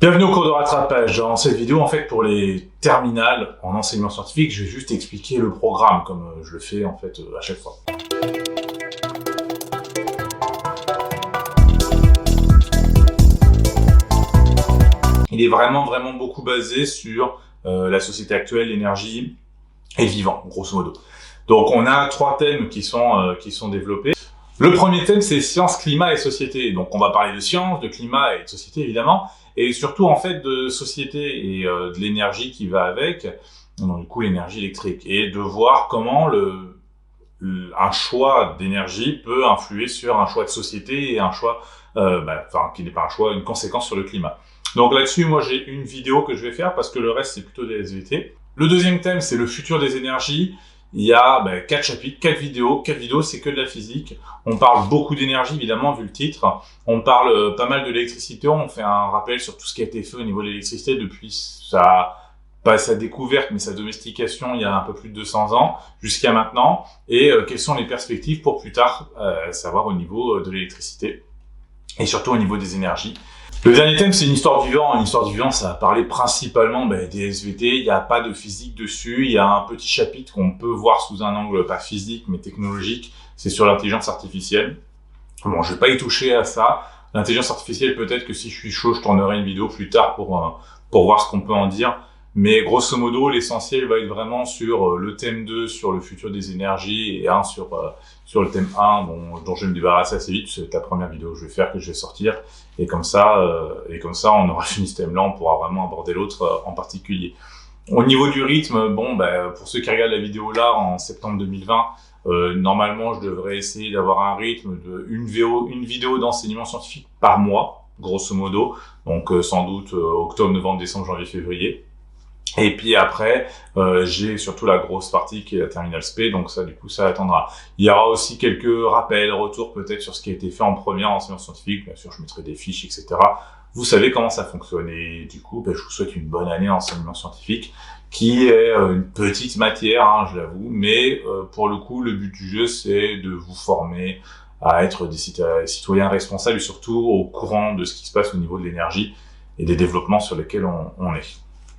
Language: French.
Bienvenue au cours de rattrapage. Dans cette vidéo, en fait, pour les terminales en enseignement scientifique, je vais juste expliquer le programme comme je le fais en fait à chaque fois. Il est vraiment beaucoup basé sur la société actuelle, l'énergie et le vivant, grosso modo. Donc on a trois thèmes qui sont développés. Le premier thème, c'est sciences, climat et société. Donc on va parler de sciences, de climat et de société évidemment, et surtout en fait de société et de l'énergie qui va avec, donc du coup l'énergie électrique, et de voir comment un choix d'énergie peut influer sur un choix de société et un choix, qui n'est pas un choix, une conséquence sur le climat. Donc là-dessus, moi j'ai une vidéo que je vais faire parce que le reste c'est plutôt des SVT. Le deuxième thème, c'est le futur des énergies. Il y a 4 chapitres, 4 vidéos. 4 vidéos, c'est que de la physique. On parle beaucoup d'énergie, évidemment, vu le titre. On parle pas mal de l'électricité. On fait un rappel sur tout ce qui a été fait au niveau de l'électricité depuis pas sa découverte, mais sa domestication il y a un peu plus de 200 ans jusqu'à maintenant. Et quelles sont les perspectives pour plus tard, savoir au niveau de l'électricité et surtout au niveau des énergies. Le dernier thème, c'est une histoire du vivant. Une histoire du vivant, ça va parler principalement des SVT. Il n'y a pas de physique dessus. Il y a un petit chapitre qu'on peut voir sous un angle pas physique, mais technologique. C'est sur l'intelligence artificielle. Bon, je vais pas y toucher à ça. L'intelligence artificielle, peut-être que si je suis chaud, je tournerai une vidéo plus tard pour voir ce qu'on peut en dire. Mais grosso modo, l'essentiel va être vraiment sur le thème 2, sur le futur des énergies, et sur le thème 1, dont je vais me débarrasser assez vite. C'est la première vidéo que je vais faire, que je vais sortir. Et comme ça, on aura fini ce thème-là, on pourra vraiment aborder l'autre en particulier. Au niveau du rythme, pour ceux qui regardent la vidéo là, en septembre 2020, normalement, je devrais essayer d'avoir un rythme de une vidéo d'enseignement scientifique par mois, grosso modo. Donc, sans doute, octobre, novembre, décembre, janvier, février. Et puis après, j'ai surtout la grosse partie qui est la terminale SP, donc ça, du coup, ça attendra. Il y aura aussi quelques rappels, retours peut-être sur ce qui a été fait en première enseignement scientifique. Bien sûr, je mettrai des fiches, etc. Vous savez comment ça fonctionne. Et du coup, je vous souhaite une bonne année en enseignement scientifique, qui est une petite matière, je l'avoue, mais pour le coup, le but du jeu, c'est de vous former à être des citoyens responsables et surtout au courant de ce qui se passe au niveau de l'énergie et des développements sur lesquels on est.